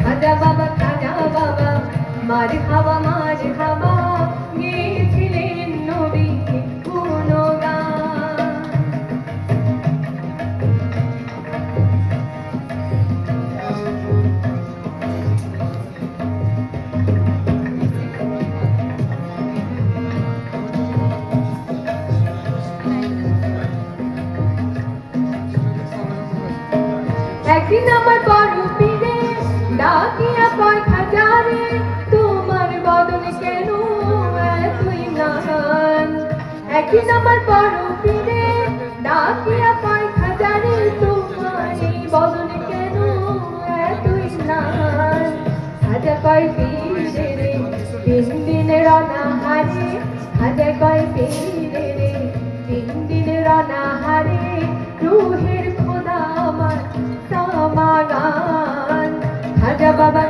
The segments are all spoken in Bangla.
খাজা বাবা মারহাবা মারহাবা গেয়েছিলেন নবী গুণগান। একদিন আমার বড় পীরে ডাকিয়া কয় খাজা রে, তোমার বদন কেন এতই ম্লান। একদিন আমার বড় পীরে ডাকিয়া কয় খাজা রে, তোমার এই বদন কেন এতই ম্লান। খাজা কয় পীরে রে, 3 দিনের অনাহারে। খাজা কয় পীরে রে, 3 দিনের অনাহারে রুহের খোদা আমার সামাগান। খাজা বাবা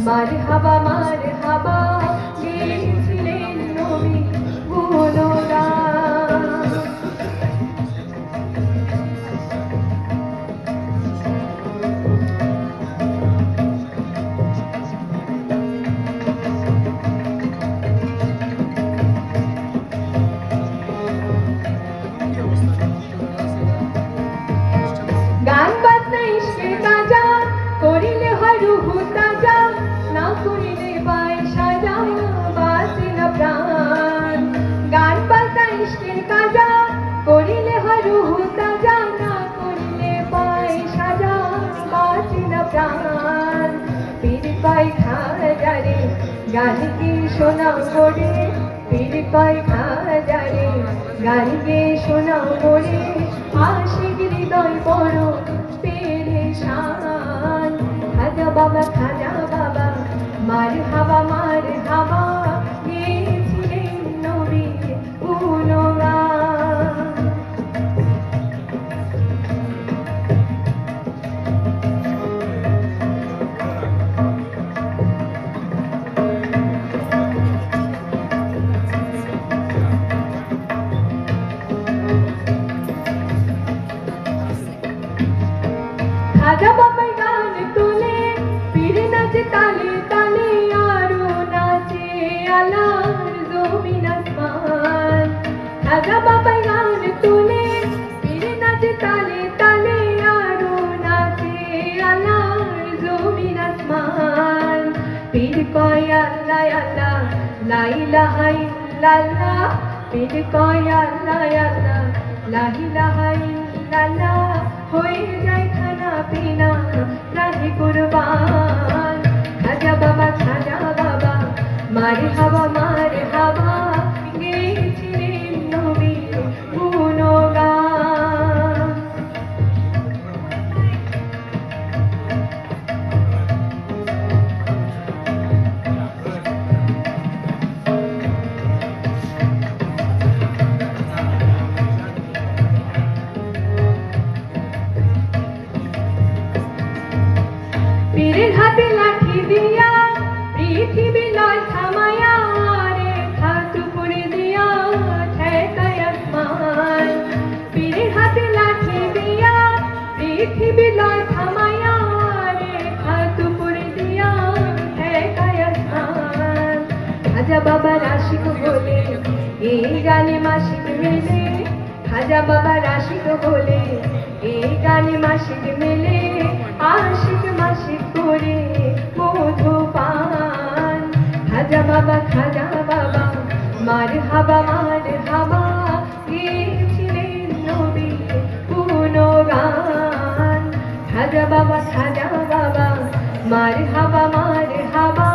মারহাবা মারহাবা গেয়েছিলেন নবী গুণগান। গান বাজনা ইশকের কাজা করিলে হয় রুহু তাজা, না করিলে পায় সাজা বাঁচে না প্রাণ। গান বাজনা ইশকের কাজা করিলে হয় রুহু তাজা, না করিলে পায় সাজা বাঁচে না প্রাণ। পীর কয় খাজা রে, গান কি শোনাও মোরে। পীর কয় খাজা রে, গান গে শোনাও মোরে। আশিক হৃদয় বড় পেরেশান। খাজা বাবা মারহাবা মারহাবা গেয়েছিলেন নবী গুণগান। খাজা বাবার গান তুলে পীর নাচে তালে তালে, আরো নাচে আলার জমিন আসমান। খাজা বাবার গান তুলে পীর নাচে তালে তালে, আরো নাচে আলার জমিন আসমান। পীর কয় আল্লাহ আল্লাহ লা ইলাহা ইল্লাল্লাহ। পীর কয় আল্লাহ আল্লাহ লা ইলাহা ইল্লাল্লাহ। হয়ে যায় খানা পিনা রাহে কুরবান। খাজা বাবা মারহাবা মারহাবা গেয়েছিলেন নবী গুণগান। পীরের হাতে লাঠি দিয়া পৃথিবী লয় থামায়া, রে হাত উপরে দিয়া ঠেকায় আসমান। পীরের হাতে লাঠি দিয়া পৃথিবী লয় থামায়া, রে হাত উপরে দিয়া ঠেকায় আসমান। খাজা বাবার আশিক বলে এই গানে মাসিক মেলে। খাজা বাবার আশিক বলে এই গানে মাসিক মেলে। আশিক মাসিক করে মধু পান। খাজা বাবা মারহাবা মারহাবা গেয়েছিলেন নবী গুণগান। খাজা বাবা মারহাবা মারহাবা